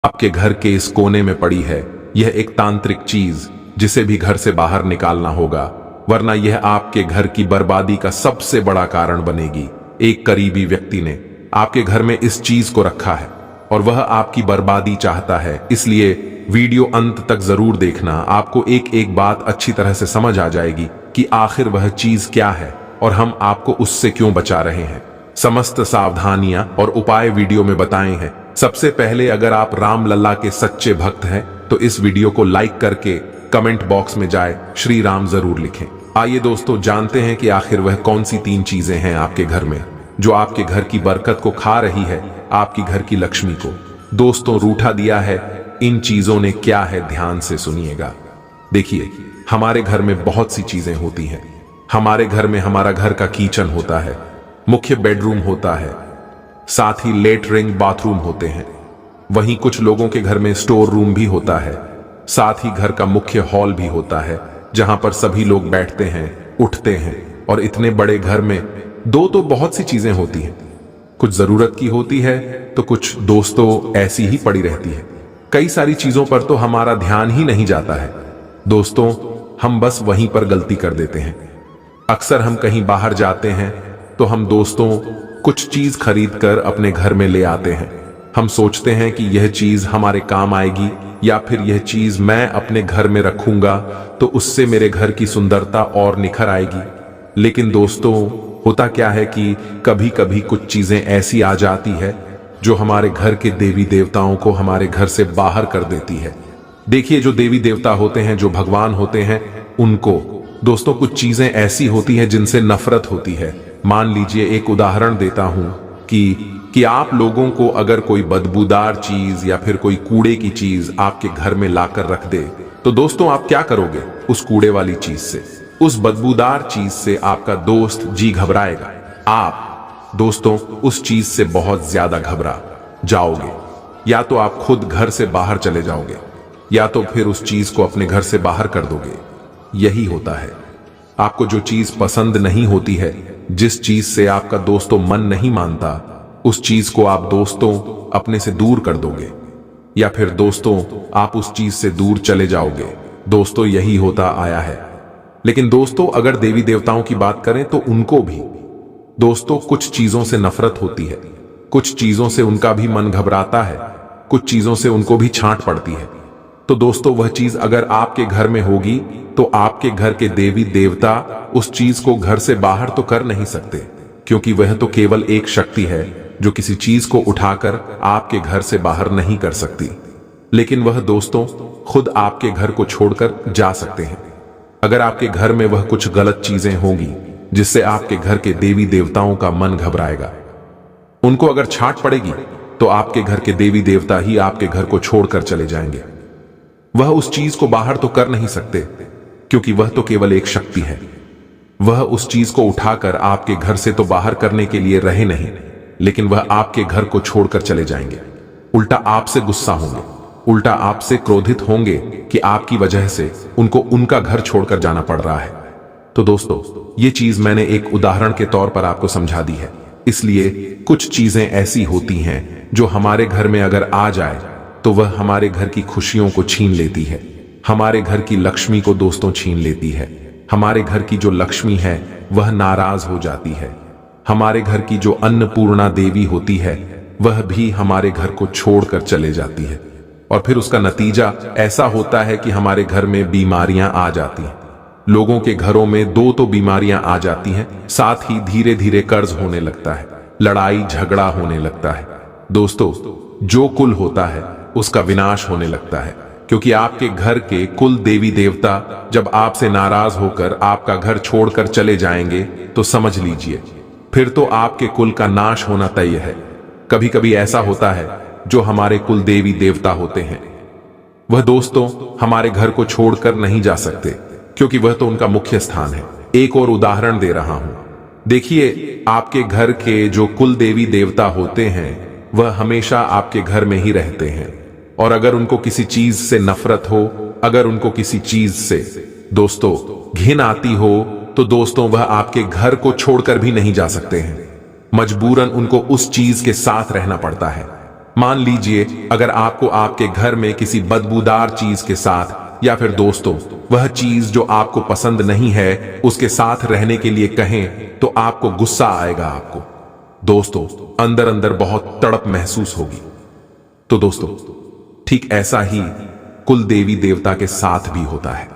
आपके घर के इस कोने में पड़ी है यह एक तांत्रिक चीज जिसे भी घर से बाहर निकालना होगा, वरना यह आपके घर की बर्बादी का सबसे बड़ा कारण बनेगी। एक करीबी व्यक्ति ने आपके घर में इस चीज को रखा है और वह आपकी बर्बादी चाहता है, इसलिए वीडियो अंत तक जरूर देखना। आपको एक एक बात अच्छी तरह से समझ आ जाएगी कि आखिर वह चीज क्या है और हम आपको उससे क्यों बचा रहे हैं। समस्त सावधानियां और उपाय वीडियो में बताए हैं। सबसे पहले, अगर आप राम लल्ला के सच्चे भक्त हैं तो इस वीडियो को लाइक करके कमेंट बॉक्स में जाए श्री राम जरूर लिखें। आइए दोस्तों, जानते हैं कि आखिर वह कौन सी 3 चीजें हैं आपके घर में जो आपके घर की बरकत को खा रही है, आपकी घर की लक्ष्मी को। दोस्तों, रूठा दिया है इन चीजों ने क्या है, ध्यान से सुनिएगा। देखिए, हमारे घर में बहुत सी चीजें होती हैं। हमारे घर में हमारा घर का किचन होता है, मुख्य बेडरूम होता है, साथ ही लेटरिन बाथरूम होते हैं। वहीं कुछ लोगों के घर में स्टोर रूम भी होता है, साथ ही घर का मुख्य हॉल भी होता है जहां पर सभी लोग बैठते हैं, उठते हैं। और इतने बड़े घर में दो तो बहुत सी चीजें होती हैं, कुछ जरूरत की होती है तो कुछ दोस्तों ऐसी ही पड़ी रहती है। कई सारी चीजों पर तो हमारा ध्यान ही नहीं जाता है। दोस्तों, हम बस वहीं पर गलती कर देते हैं। अक्सर हम कहीं बाहर जाते हैं तो हम दोस्तों कुछ चीज खरीद कर अपने घर में ले आते हैं। हम सोचते हैं कि यह चीज हमारे काम आएगी या फिर यह चीज मैं अपने घर में रखूंगा तो उससे मेरे घर की सुंदरता और निखर आएगी। लेकिन दोस्तों, होता क्या है कि कभी कभी कुछ चीजें ऐसी आ जाती है जो हमारे घर के देवी देवताओं को हमारे घर से बाहर कर देती है। देखिए, जो देवी देवता होते हैं, जो भगवान होते हैं, उनको दोस्तों कुछ चीजें ऐसी होती हैं जिनसे नफरत होती है। मान लीजिए, एक उदाहरण देता हूं कि आप लोगों को अगर कोई बदबूदार चीज या फिर कोई कूड़े की चीज आपके घर में लाकर रख दे तो दोस्तों आप क्या करोगे? उस कूड़े वाली चीज से, उस बदबूदार चीज से आपका दोस्त जी घबराएगा। आप दोस्तों उस चीज से बहुत ज्यादा घबरा जाओगे। या तो आप खुद घर से बाहर चले जाओगे या तो फिर उस चीज को अपने घर से बाहर कर दोगे। यही होता है, आपको जो चीज पसंद नहीं होती है, जिस चीज से आपका दोस्तों मन नहीं मानता, उस चीज को आप दोस्तों अपने से दूर कर दोगे या फिर दोस्तों आप उस चीज से दूर चले जाओगे। दोस्तों, यही होता आया है। लेकिन दोस्तों, अगर देवी देवताओं की बात करें तो उनको भी दोस्तों कुछ चीजों से नफरत होती है, कुछ चीजों से उनका भी मन घबराता है, कुछ चीजों से उनको भी छांट पड़ती है। तो दोस्तों, वह चीज अगर आपके घर में होगी तो आपके घर के देवी देवता उस चीज को घर से बाहर तो कर नहीं सकते, क्योंकि वह तो केवल एक शक्ति है जो किसी चीज को उठाकर आपके घर से बाहर नहीं कर सकती। लेकिन वह दोस्तों खुद आपके घर को छोड़कर जा सकते हैं। अगर आपके घर में वह कुछ गलत चीजें होंगी जिससे आपके घर के देवी देवताओं का मन घबराएगा, उनको अगर छांट पड़ेगी तो आपके घर के देवी देवता ही आपके घर को छोड़कर चले जाएंगे। वह उस चीज को बाहर तो कर नहीं सकते, क्योंकि वह तो केवल एक शक्ति है। वह उस चीज को उठाकर आपके घर से तो बाहर करने के लिए रहे नहीं, लेकिन वह आपके घर को छोड़कर चले जाएंगे। उल्टा आपसे गुस्सा होंगे, उल्टा आपसे क्रोधित होंगे कि आपकी वजह से उनको उनका घर छोड़कर जाना पड़ रहा है। तो दोस्तों, ये चीज मैंने एक उदाहरण के तौर पर आपको समझा दी है। इसलिए कुछ चीजें ऐसी होती हैं जो हमारे घर में अगर आ जाए तो वह हमारे घर की खुशियों को छीन लेती है, हमारे घर की लक्ष्मी को दोस्तों छीन लेती है। हमारे घर की जो लक्ष्मी है वह नाराज हो जाती है। हमारे घर की जो अन्नपूर्णा देवी होती है वह भी हमारे घर को छोड़कर चले जाती है। और फिर उसका नतीजा ऐसा होता है कि हमारे घर में बीमारियां आ जाती हैं। लोगों के घरों में दो तो बीमारियां आ जाती हैं, साथ ही धीरे धीरे कर्ज होने लगता है, लड़ाई झगड़ा होने लगता है। दोस्तों, जो कुल होता है उसका विनाश होने लगता है, क्योंकि आपके घर के कुल देवी देवता जब आपसे नाराज होकर आपका घर छोड़कर चले जाएंगे तो समझ लीजिए फिर तो आपके कुल का नाश होना तय है। कभी कभी ऐसा होता है, जो हमारे कुल देवी देवता होते हैं वह दोस्तों हमारे घर को छोड़कर नहीं जा सकते, क्योंकि वह तो उनका मुख्य स्थान है। एक और उदाहरण दे रहा हूं। देखिए, आपके घर के जो कुल देवी देवता होते हैं वह हमेशा आपके घर में ही रहते हैं, और अगर उनको किसी चीज से नफरत हो, अगर उनको किसी चीज से दोस्तों घिन आती हो तो दोस्तों वह आपके घर को छोड़कर भी नहीं जा सकते हैं। मजबूरन उनको उस चीज के साथ रहना पड़ता है। मान लीजिए अगर आपको आपके घर में किसी बदबूदार चीज के साथ या फिर दोस्तों वह चीज जो आपको पसंद नहीं है उसके साथ रहने के लिए कहें तो आपको गुस्सा आएगा। आपको दोस्तों अंदर अंदर बहुत तड़प महसूस होगी। तो दोस्तों ठीक ऐसा ही कुल देवी देवता के साथ भी होता है।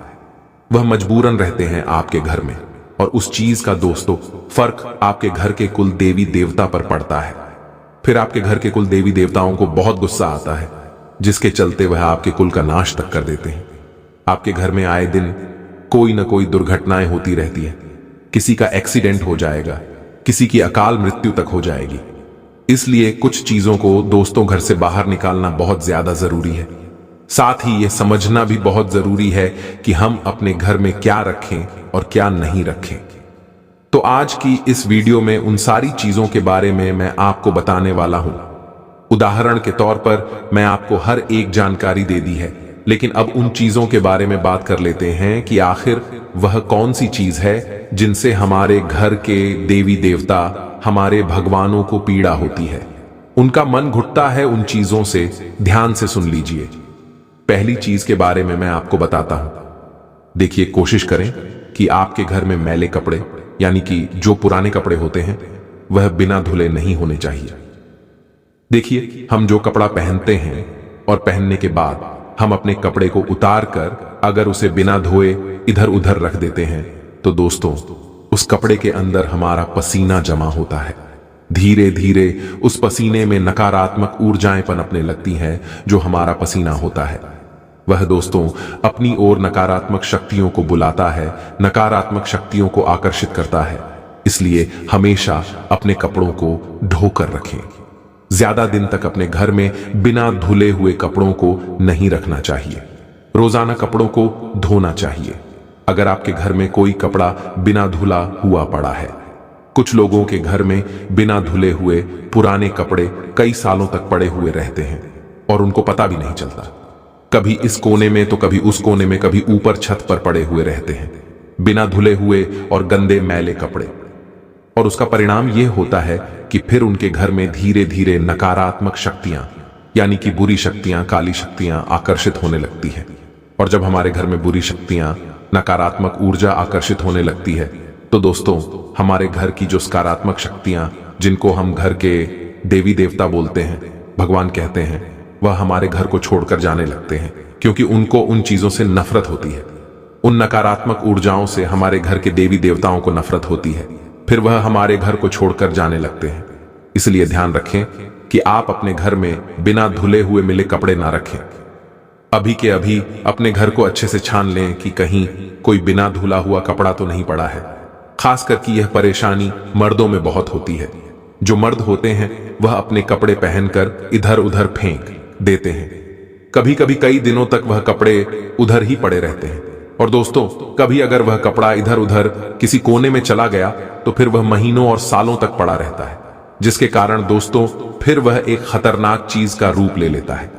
वह मजबूरन रहते हैं आपके घर में और उस चीज का दोस्तों फर्क आपके घर के कुल देवी देवता पर पड़ता है। फिर आपके घर के कुल देवी देवताओं को बहुत गुस्सा आता है जिसके चलते वह आपके कुल का नाश तक कर देते हैं। आपके घर में आए दिन कोई ना कोई दुर्घटनाएं होती रहती है। किसी का एक्सीडेंट हो जाएगा, किसी की अकाल मृत्यु तक हो जाएगी। इसलिए कुछ चीजों को दोस्तों घर से बाहर निकालना बहुत ज्यादा जरूरी है। साथ ही यह समझना भी बहुत जरूरी है कि हम अपने घर में क्या रखें और क्या नहीं रखें। तो आज की इस वीडियो में उन सारी चीजों के बारे में मैं आपको बताने वाला हूं। उदाहरण के तौर पर मैं आपको हर एक जानकारी दे दी है, लेकिन अब उन चीजों के बारे में बात कर लेते हैं कि आखिर वह कौन सी चीज है जिनसे हमारे घर के देवी देवता, हमारे भगवानों को पीड़ा होती है, उनका मन घुटता है उन चीजों से। ध्यान से सुन लीजिए। पहली चीज के बारे में मैं आपको बताता हूं। देखिए, कोशिश करें कि आपके घर में मैले कपड़े यानी कि जो पुराने कपड़े होते हैं वह बिना धुले नहीं होने चाहिए। देखिए, हम जो कपड़ा पहनते हैं और पहनने के बाद हम अपने कपड़े को उतार कर अगर उसे बिना धोए इधर उधर रख देते हैं तो दोस्तों उस कपड़े के अंदर हमारा पसीना जमा होता है। धीरे धीरे उस पसीने में नकारात्मक ऊर्जाएं पनपने लगती हैं। जो हमारा पसीना होता है वह दोस्तों अपनी ओर नकारात्मक शक्तियों को बुलाता है, नकारात्मक शक्तियों को आकर्षित करता है। इसलिए हमेशा अपने कपड़ों को धोकर रखें। ज्यादा दिन तक अपने घर में बिना धुले हुए कपड़ों को नहीं रखना चाहिए। रोजाना कपड़ों को धोना चाहिए। अगर आपके घर में कोई कपड़ा बिना धुला हुआ पड़ा है, कुछ लोगों के घर में बिना धुले हुए पुराने कपड़े कई सालों तक पड़े हुए रहते हैं और उनको पता भी नहीं चलता। कभी इस कोने में तो कभी उस कोने में, कभी ऊपर छत पर पड़े हुए रहते हैं बिना धुले हुए और गंदे मैले कपड़े। और उसका परिणाम यह होता है कि फिर उनके घर में धीरे धीरे नकारात्मक शक्तियां यानी कि बुरी शक्तियां, काली शक्तियां आकर्षित होने लगती है। और जब हमारे घर में बुरी शक्तियां, नकारात्मक ऊर्जा आकर्षित होने लगती है तो दोस्तों हमारे घर की जो सकारात्मक शक्तियां, जिनको हम घर के देवी देवता बोलते हैं, भगवान कहते हैं, वह हमारे घर को छोड़कर जाने लगते हैं क्योंकि उनको उन चीजों से नफरत होती है। उन नकारात्मक ऊर्जाओं से हमारे घर के देवी देवताओं को नफरत होती है। फिर वह हमारे घर को छोड़कर जाने लगते हैं। इसलिए ध्यान रखें कि आप अपने घर में बिना धुले हुए मिले कपड़े ना रखें। अभी के अभी अपने घर को अच्छे से छान लें कि कहीं कोई बिना धुला हुआ कपड़ा तो नहीं पड़ा है। खासकर कि यह परेशानी मर्दों में बहुत होती है। जो मर्द होते हैं वह अपने कपड़े पहनकर इधर उधर फेंक देते हैं। कभी कभी कई दिनों तक वह कपड़े उधर ही पड़े रहते हैं। और दोस्तों कभी अगर वह कपड़ा इधर उधर किसी कोने में चला गया तो फिर वह महीनों और सालों तक पड़ा रहता है, जिसके कारण दोस्तों फिर वह एक खतरनाक चीज का रूप ले लेता है।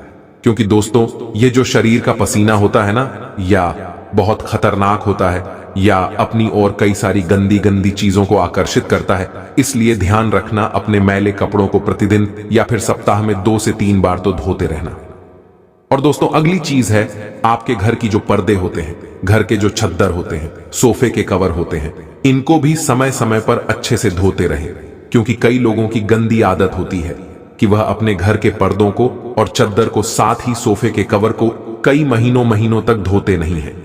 क्योंकि दोस्तों ये जो शरीर का पसीना होता है ना, या बहुत खतरनाक होता है या अपनी ओर कई सारी गंदी गंदी चीजों को आकर्षित करता है। इसलिए ध्यान रखना अपने मैले कपड़ों को प्रतिदिन या फिर सप्ताह में 2 से 3 बार तो धोते रहना। और दोस्तों अगली चीज है आपके घर की जो पर्दे होते हैं, घर के जो चद्दर होते हैं, सोफे के कवर होते हैं, इनको भी समय समय पर अच्छे से धोते रहें। क्योंकि कई लोगों की गंदी आदत होती है कि वह अपने घर के पर्दों को और चद्दर को, साथ ही सोफे के कवर को कई महीनों तक धोते नहीं हैं।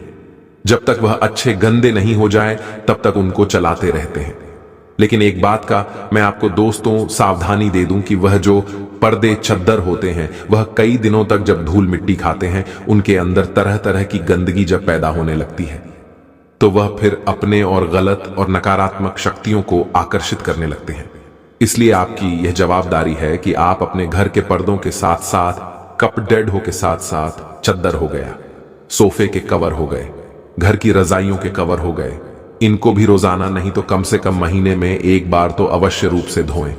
जब तक वह अच्छे गंदे नहीं हो जाए तब तक उनको चलाते रहते हैं। लेकिन एक बात का मैं आपको दोस्तों सावधानी दे दूं कि वह जो पर्दे, चद्दर होते हैं, वह कई दिनों तक जब धूल मिट्टी खाते हैं, उनके अंदर तरह तरह की गंदगी जब पैदा होने लगती है तो वह फिर अपने और गलत और नकारात्मक शक्तियों को आकर्षित करने लगते हैं। इसलिए आपकी यह जवाबदारी है कि आप अपने घर के पर्दों के साथ साथ कपडेड के साथ साथ चद्दर हो गया, सोफे के कवर हो गए, घर की रजाइयों के कवर हो गए, इनको भी रोजाना नहीं तो कम से कम महीने में 1 बार तो अवश्य रूप से धोएं।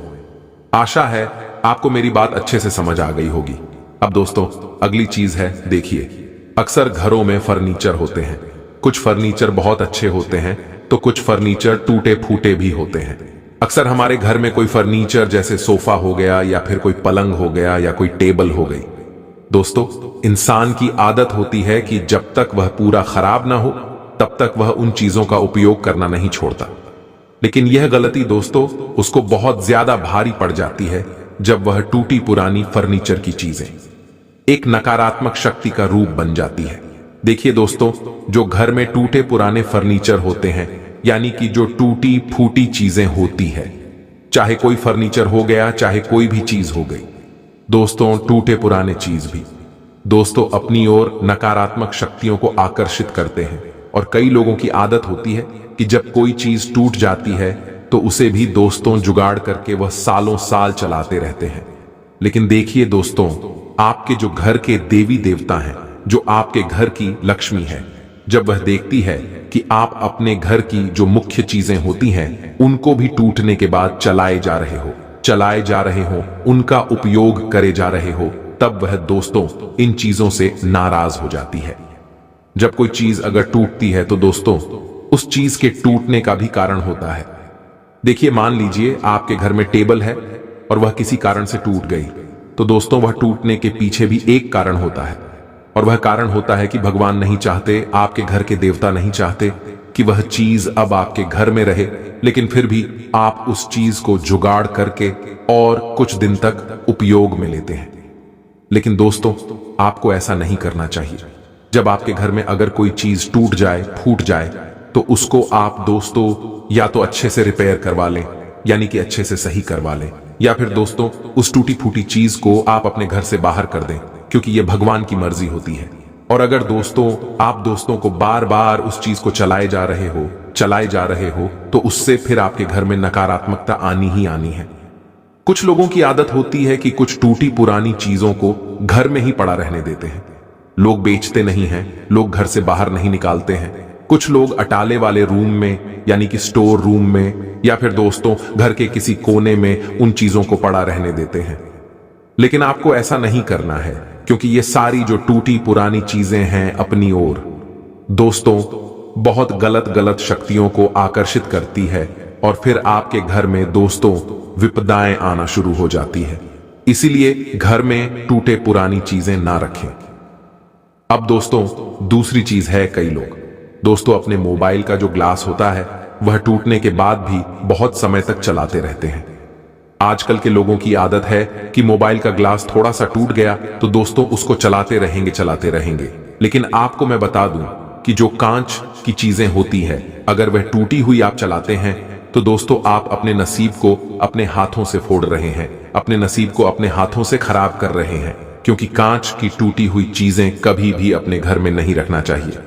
आशा है आपको मेरी बात अच्छे से समझ आ गई होगी। अब दोस्तों अगली चीज है, देखिए अक्सर घरों में फर्नीचर होते हैं। कुछ फर्नीचर बहुत अच्छे होते हैं तो कुछ फर्नीचर टूटे फूटे भी होते हैं। अक्सर हमारे घर में कोई फर्नीचर जैसे सोफा हो गया या फिर कोई पलंग हो गया या कोई टेबल हो गई। दोस्तों, इंसान की आदत होती है कि जब तक वह पूरा खराब ना हो तब तक वह उन चीजों का उपयोग करना नहीं छोड़ता। लेकिन यह गलती दोस्तों उसको बहुत ज्यादा भारी पड़ जाती है जब वह टूटी पुरानी फर्नीचर की चीजें एक नकारात्मक शक्ति का रूप बन जाती है। देखिए दोस्तों, जो घर में टूटे पुराने फर्नीचर होते हैं, यानी कि जो टूटी फूटी चीजें होती है, चाहे कोई फर्नीचर हो गया चाहे कोई भी चीज हो गई, दोस्तों टूटे पुराने चीज भी दोस्तों अपनी ओर नकारात्मक शक्तियों को आकर्षित करते हैं। और कई लोगों की आदत होती है कि जब कोई चीज टूट जाती है तो उसे भी दोस्तों जुगाड़ करके वह सालों साल चलाते रहते हैं। लेकिन देखिए दोस्तों, आपके जो घर के देवी देवता हैं, जो आपके घर की लक्ष्मी है, जब वह देखती है कि आप अपने घर की जो मुख्य चीजें होती हैं उनको भी टूटने के बाद चलाए जा रहे हो, उनका उपयोग करे जा रहे हो, तब वह दोस्तों इन चीजों से नाराज हो जाती है। जब कोई चीज अगर टूटती है तो दोस्तों उस चीज के टूटने का भी कारण होता है। देखिए, मान लीजिए आपके घर में टेबल है और वह किसी कारण से टूट गई, तो दोस्तों वह टूटने के पीछे भी एक कारण होता है, और वह कारण होता है कि भगवान नहीं चाहते, आपके घर के देवता नहीं चाहते कि वह चीज अब आपके घर में रहे, लेकिन फिर भी आप उस चीज को जुगाड़ करके और कुछ दिन तक उपयोग में लेते हैं। लेकिन दोस्तों, आपको ऐसा नहीं करना चाहिए। जब आपके घर में अगर कोई चीज टूट जाए, फूट जाए, तो उसको आप दोस्तों या तो अच्छे से रिपेयर करवा लें, यानी कि अच्छे से सही करवा लें, या फिर दोस्तों उस टूटी फूटी चीज को आप अपने घर से बाहर कर दें, क्योंकि यह भगवान की मर्जी होती है। और अगर दोस्तों आप दोस्तों को बार बार उस चीज को चलाए जा रहे हो तो उससे फिर आपके घर में नकारात्मकता आनी ही आनी है। कुछ लोगों की आदत होती है कि कुछ टूटी पुरानी चीजों को घर में ही पड़ा रहने देते हैं। लोग बेचते नहीं हैं, लोग घर से बाहर नहीं निकालते हैं। कुछ लोग अटाले वाले रूम में, यानी कि स्टोर रूम में, या फिर दोस्तों घर के किसी कोने में उन चीजों को पड़ा रहने देते हैं। लेकिन आपको ऐसा नहीं करना है, क्योंकि ये सारी जो टूटी पुरानी चीजें हैं अपनी ओर दोस्तों बहुत गलत शक्तियों को आकर्षित करती है, और फिर आपके घर में दोस्तों विपदाएं आना शुरू हो जाती है। इसीलिए घर में टूटे पुरानी चीजें ना रखें। अब दोस्तों दूसरी चीज है, कई लोग दोस्तों अपने मोबाइल का जो ग्लास होता है वह टूटने के बाद भी बहुत समय तक चलाते रहते हैं। आजकल के लोगों की आदत है कि मोबाइल का ग्लास थोड़ा सा टूट गया तो दोस्तों उसको चलाते रहेंगे। लेकिन आपको मैं बता दूं कि जो कांच की चीजें होती है, अगर वह टूटी हुई आप चलाते हैं तो दोस्तों आप अपने नसीब को अपने हाथों से फोड़ रहे हैं, अपने नसीब को अपने हाथों से खराब कर रहे हैं। क्योंकि कांच की टूटी हुई चीजें कभी भी अपने घर में नहीं रखना चाहिए।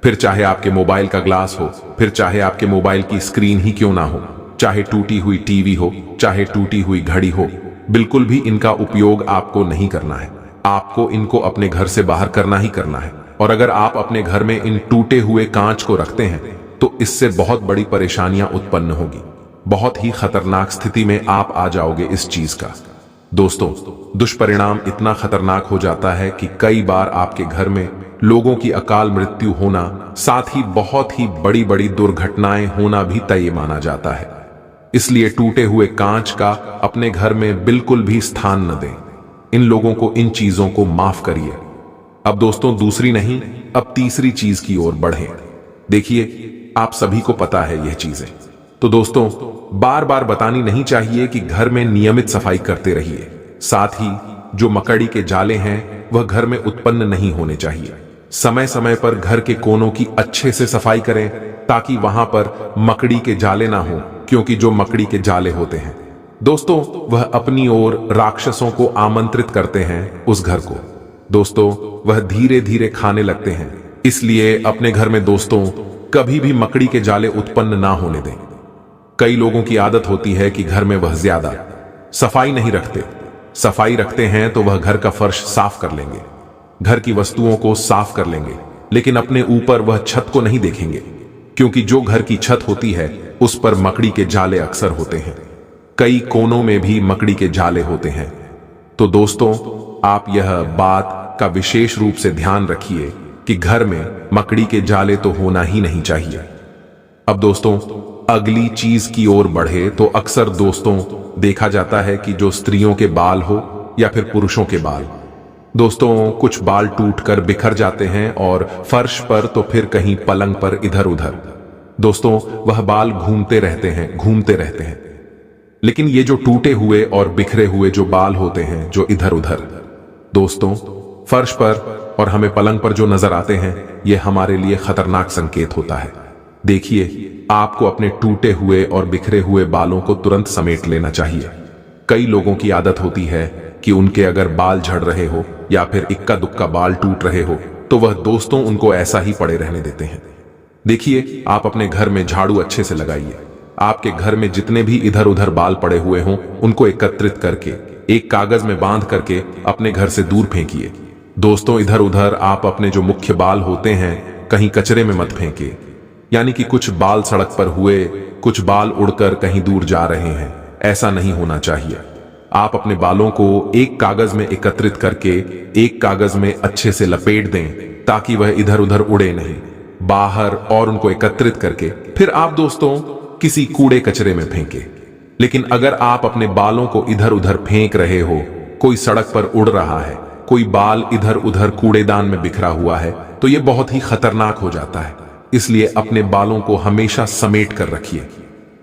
फिर चाहे आपके मोबाइल का ग्लास हो, फिर चाहे आपके मोबाइल की स्क्रीन ही क्यों ना हो, चाहे टूटी हुई टीवी हो, चाहे टूटी हुई घड़ी हो, बिल्कुल भी इनका उपयोग आपको नहीं करना है। आपको इनको अपने घर से बाहर करना ही करना है। और अगर आप अपने घर में इन टूटे हुए कांच को रखते हैं तो इससे बहुत बड़ी परेशानियां उत्पन्न होगी। बहुत ही खतरनाक स्थिति में आप आ जाओगे इस चीज का। दोस्तों दुष्परिणाम इतना खतरनाक हो जाता है कि कई बार आपके घर में लोगों की अकाल मृत्यु होना, साथ ही बहुत ही बड़ी बड़ी दुर्घटनाएं होना भी तय माना जाता है। इसलिए टूटे हुए कांच का अपने घर में बिल्कुल भी स्थान न दें। इन लोगों को, इन चीजों को माफ करिए। अब दोस्तों दूसरी नहीं, अब तीसरी चीज की ओर बढ़ें। देखिए, आप सभी को पता है यह चीजें, तो दोस्तों बार बार बतानी नहीं चाहिए कि घर में नियमित सफाई करते रहिए। साथ ही जो मकड़ी के जाले हैं वह घर में उत्पन्न नहीं होने चाहिए। समय समय पर घर के कोनों की अच्छे से सफाई करें ताकि वहां पर मकड़ी के जाले ना हो, क्योंकि जो मकड़ी के जाले होते हैं दोस्तों वह अपनी ओर राक्षसों को आमंत्रित करते हैं उस घर को। दोस्तों वह धीरे धीरे खाने लगते हैं। इसलिए अपने घर में दोस्तों कभी भी मकड़ी के जाले उत्पन्न ना होने दें। कई लोगों की आदत होती है कि घर में वह ज्यादा सफाई नहीं रखते। सफाई रखते हैं तो वह घर का फर्श साफ कर लेंगे, घर की वस्तुओं को साफ कर लेंगे, लेकिन अपने ऊपर वह छत को नहीं देखेंगे, क्योंकि जो घर की छत होती है उस पर मकड़ी के जाले अक्सर होते हैं। कई कोनों में भी मकड़ी के जाले होते हैं। तो दोस्तों आप यह बात का विशेष रूप से ध्यान रखिए कि घर में मकड़ी के जाले तो होना ही नहीं चाहिए। अब दोस्तों अगली चीज की ओर बढ़े तो अक्सर दोस्तों देखा जाता है कि जो स्त्रियों के बाल हो या फिर पुरुषों के बाल, दोस्तों कुछ बाल टूटकर बिखर जाते हैं और फर्श पर तो फिर कहीं पलंग पर इधर उधर। दोस्तों वह बाल घूमते रहते हैं। लेकिन ये जो टूटे हुए और बिखरे हुए जो बाल होते हैं जो इधर उधर, दोस्तों फर्श पर और हमें पलंग पर जो नजर आते हैं, ये हमारे लिए खतरनाक संकेत होता है। देखिए, आपको अपने टूटे हुए और बिखरे हुए बालों को तुरंत समेट लेना चाहिए। कई लोगों की आदत होती है कि उनके अगर बाल झड़ रहे हो या फिर इक्का दुक्का बाल टूट रहे हो तो वह दोस्तों उनको ऐसा ही पड़े रहने देते हैं। देखिए, आप अपने घर में झाड़ू अच्छे से लगाइए। आपके घर में जितने भी इधर उधर बाल पड़े हुए हों उनको एकत्रित करके एक कागज में बांध करके अपने घर से दूर फेंकिए। दोस्तों इधर उधर आप अपने जो मुख्य बाल होते हैं कहीं कचरे में मत फेंके, यानी कि कुछ बाल सड़क पर हुए, कुछ बाल उड़कर कहीं दूर जा रहे हैं, ऐसा नहीं होना चाहिए। आप अपने बालों को एक कागज में एकत्रित करके एक कागज में अच्छे से लपेट दें ताकि वह इधर उधर उड़े नहीं बाहर, और उनको एकत्रित करके फिर आप दोस्तों किसी कूड़े कचरे में फेंके। लेकिन अगर आप अपने बालों को इधर उधर फेंक रहे हो, कोई सड़क पर उड़ रहा है, कोई बाल इधर उधर कूड़ेदान में बिखरा हुआ है, तो यह बहुत ही खतरनाक हो जाता है। इसलिए अपने बालों को हमेशा समेट कर रखिए।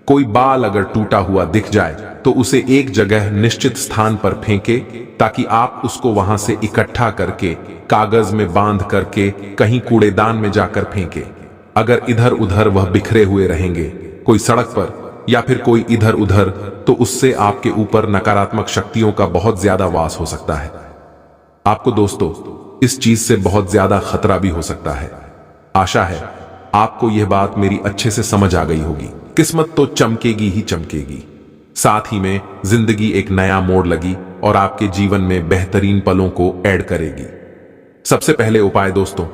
कोई बाल अगर टूटा हुआ दिख जाए तो उसे एक जगह निश्चित स्थान पर फेंके ताकि आप उसको वहां से इकट्ठा करके कागज में बांध करके कहीं कूड़ेदान में जाकर फेंके। अगर इधर उधर वह बिखरे हुए रहेंगे कोई सड़क पर या फिर कोई इधर उधर, तो उससे आपके ऊपर नकारात्मक शक्तियों का बहुत ज्यादा वास हो सकता है। आपको दोस्तों इस चीज से बहुत ज्यादा खतरा भी हो सकता है। आशा है आपको यह बात मेरी अच्छे से समझ आ गई होगी। किस्मत तो चमकेगी ही चमकेगी, साथ ही में जिंदगी एक नया मोड़ लगी और आपके जीवन में बेहतरीन पलों को ऐड करेगी। सबसे पहले उपाय दोस्तों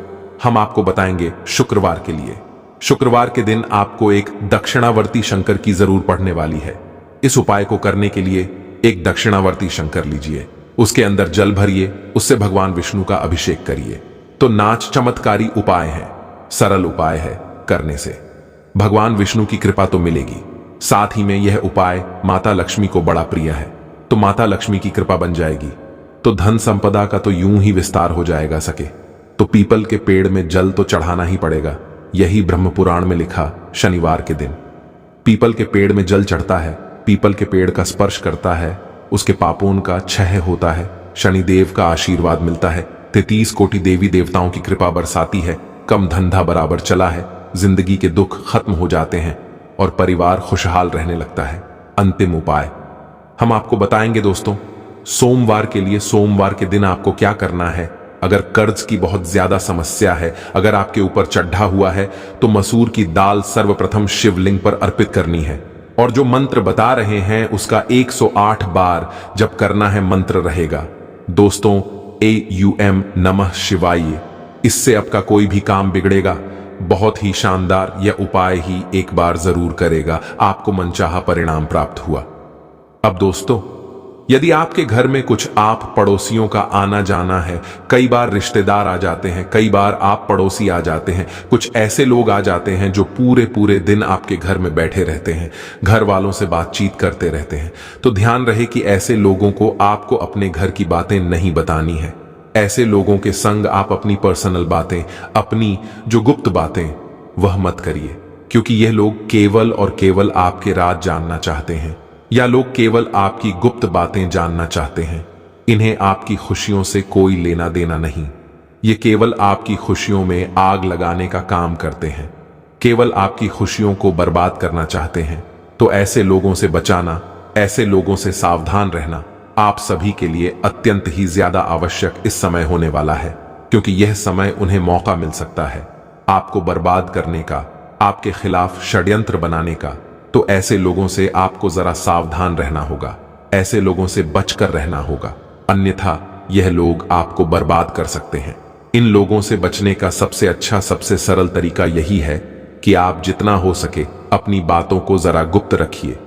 हम आपको बताएंगे शुक्रवार के लिए। शुक्रवार के दिन आपको एक दक्षिणावर्ती शंकर की जरूर पड़ने वाली है। इस उपाय को करने के लिए एक दक्षिणावर्ती शंकर लीजिए, उसके अंदर जल भरिए, उससे भगवान विष्णु का अभिषेक करिए। तो नाच चमत्कारी उपाय है, सरल उपाय है, करने से भगवान विष्णु की कृपा तो मिलेगी। साथ ही में यह उपाय माता लक्ष्मी को बड़ा प्रिय है, तो माता लक्ष्मी की कृपा बन जाएगी, तो धन संपदा का तो यूं ही विस्तार हो जाएगा सके। तो पीपल के पेड़ में जल तो चढ़ाना ही पड़ेगा। यही ब्रह्म पुराण में लिखा, शनिवार के दिन पीपल के पेड़ में जल चढ़ता है, पीपल के पेड़ का स्पर्श करता है, उसके पापों का क्षय होता है, शनिदेव का आशीर्वाद मिलता है, 33 कोटि देवी देवताओं की कृपा बरसाती है, कम धंधा बराबर चला है, जिंदगी के दुख खत्म हो जाते हैं और परिवार खुशहाल रहने लगता है। अंतिम उपाय हम आपको बताएंगे दोस्तों। सोमवार के लिए सोमवार के दिन आपको क्या करना है। अगर कर्ज की बहुत ज्यादा समस्या है, अगर आपके ऊपर चढ़ा हुआ है, तो मसूर की दाल सर्वप्रथम शिवलिंग पर अर्पित करनी है और जो मंत्र बता रहे हैं उसका 108 बार जब करना है मंत्र रहेगा दोस्तों, AUM नमः शिवाय। इससे आपका कोई भी काम बिगड़ेगा। बहुत ही शानदार यह उपाय ही एक बार जरूर करेगा, आपको मनचाहा परिणाम प्राप्त हुआ। अब दोस्तों यदि आपके घर में कुछ आप पड़ोसियों का आना जाना है, कई बार रिश्तेदार आ जाते हैं, कई बार आप पड़ोसी आ जाते हैं, कुछ ऐसे लोग आ जाते हैं जो पूरे पूरे दिन आपके घर में बैठे रहते हैं, घर वालों से बातचीत करते रहते हैं, तो ध्यान रहे कि ऐसे लोगों को आपको अपने घर की बातें नहीं बतानी है। ऐसे लोगों के संग आप अपनी पर्सनल बातें, अपनी जो गुप्त बातें वह मत करिए, क्योंकि यह लोग केवल और केवल आपके राज जानना चाहते हैं या लोग केवल आपकी गुप्त बातें जानना चाहते हैं। इन्हें आपकी खुशियों से कोई लेना देना नहीं। ये केवल आपकी खुशियों में आग लगाने का काम करते हैं, केवल आपकी खुशियों को बर्बाद करना चाहते हैं। तो ऐसे लोगों से बचाना, ऐसे लोगों से सावधान रहना आप सभी के लिए अत्यंत ही ज्यादा आवश्यक इस समय होने वाला है, क्योंकि यह समय उन्हें मौका मिल सकता है आपको बर्बाद करने का, आपके खिलाफ षड्यंत्र बनाने का। तो ऐसे लोगों से आपको जरा सावधान रहना होगा, ऐसे लोगों से बचकर रहना होगा, अन्यथा यह लोग आपको बर्बाद कर सकते हैं। इन लोगों से बचने का सबसे अच्छा, सबसे सरल तरीका यही है कि आप जितना हो सके अपनी बातों को जरा गुप्त रखिए।